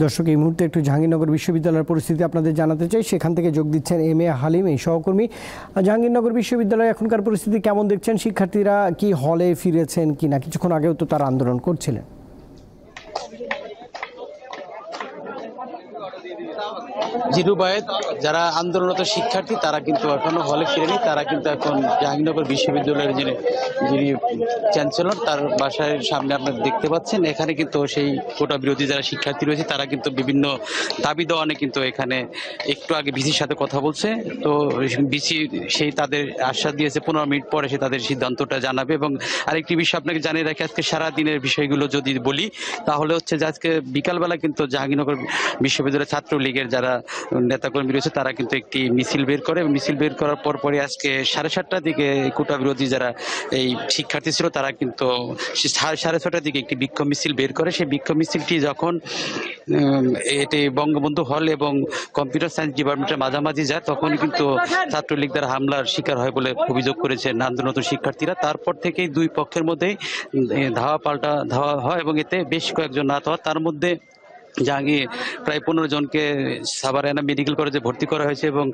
দর্শক, এই মুহূর্তে একটু জাহাঙ্গীরনগর বিশ্ববিদ্যালয়ের পরিস্থিতি আপনাদের জানাতে চাই। সেখান থেকে যোগ দিচ্ছেন এম এ হালিম, এই সহকর্মী। জাহাঙ্গীরনগর বিশ্ববিদ্যালয়ে এখনকার পরিস্থিতি কেমন দেখছেন? শিক্ষার্থীরা কি হলে ফিরেছেন কিনা? কিছুক্ষণ আগেও তো তারা আন্দোলন করছিলেন। জিরুবায়েত যারা আন্দোলনরত শিক্ষার্থী তারা কিন্তু এখনো হলে ফিরেনি। তারা কিন্তু এখন জাহাঙ্গীরনগর বিশ্ববিদ্যালয়ের যিনি চ্যান্সেলর তার বাসার সামনে আপনারা দেখতে পাচ্ছেন। এখানে কিন্তু সেই কোটা বিরোধী যারা শিক্ষার্থী রয়েছে তারা কিন্তু বিভিন্ন দাবি দেওয়া নিয়ে কিন্তু এখানে একটু আগে ভিসির সাথে কথা বলছে। তো ভিসি সেই তাদের আশ্বাস দিয়েছে 15 মিনিট পরে সে তাদের সিদ্ধান্তটা জানাবে। এবং আরেকটি বিষয় আপনাকে জানিয়ে রাখি, আজকে সারাদিনের বিষয়গুলো যদি বলি তাহলে হচ্ছে যে আজকে বিকালবেলা কিন্তু জাহাঙ্গীরনগর বিশ্ববিদ্যালয়ের ছাত্রলীগের যারা নেতাকর্মী রয়েছে তারা কিন্তু একটি মিছিল বের করে। মিছিল বের করার পরপরই আজকে 7:30টার দিকে কোটা বিরোধী যারা এই শিক্ষার্থী ছিল তারা কিন্তু 6:30টার দিকে একটি বিক্ষোভ মিছিল বের করে। সেই বিক্ষোভ মিছিলটি যখন এটি বঙ্গবন্ধু হল এবং কম্পিউটার সায়েন্স ডিপার্টমেন্টের মাঝামাঝি যায় তখনই কিন্তু ছাত্রলীগ দ্বারা হামলার শিকার হয় বলে অভিযোগ করেছেন আন্দোলনরত শিক্ষার্থীরা। তারপর থেকেই দুই পক্ষের মধ্যেই ধাওয়া হয় এবং এতে বেশ কয়েকজন আহত হয়। তার মধ্যে জাহাঙ্গীর প্রায় 15 জনকে সাভার মেডিকেল কলেজে ভর্তি করা হয়েছে এবং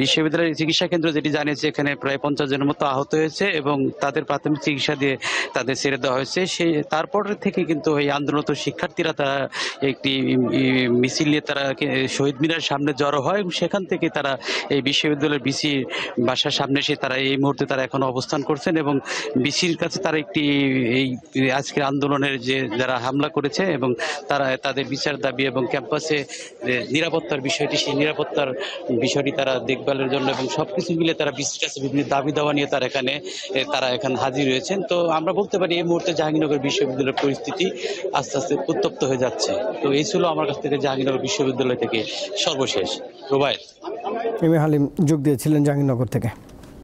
বিশ্ববিদ্যালয়ের চিকিৎসা কেন্দ্র যেটি জানিয়েছে এখানে প্রায় 50 জনের মতো আহত হয়েছে এবং তাদের প্রাথমিক চিকিৎসা দিয়ে তাদের ছেড়ে দেওয়া হয়েছে। তারপর থেকে কিন্তু এই আন্দোলনরত শিক্ষার্থীরা তারা একটি মিছিল নিয়ে তারা শহীদ মিনারের সামনে জড়ো হয় এবং সেখান থেকে তারা এই বিশ্ববিদ্যালয়ের বিসি বাসার সামনে এসে তারা এই মুহূর্তে তারা এখন অবস্থান করছেন এবং বিসির কাছে তারা একটি এই আজকের আন্দোলনের যে যারা হামলা করেছে এবং তারা তাদের বিচার দাবি এবং ক্যাম্পাসে যে নিরাপত্তার বিষয়টি সেই নিরাপত্তার বিষয়টি তারা দেখভালের জন্য এবং সবকিছু মিলে তারা বিসির কাছে বিভিন্ন দাবি দেওয়া নিয়ে তারা এখানে হাজির হয়েছেন। তো আমরা বলতে পারি এই মুহূর্তে জাহাঙ্গীরনগর বিশ্ববিদ্যালয়ের পরিস্থিতি আস্তে আস্তে উত্তপ্ত হয়ে যাচ্ছে। তো এই ছিল আমার কাছ থেকে জাহাঙ্গীরনগর বিশ্ববিদ্যালয় থেকে সর্বশেষ। রুবায়েত। এম এ হালিম যোগ দিয়েছিলেন জাহাঙ্গীরনগর থেকে।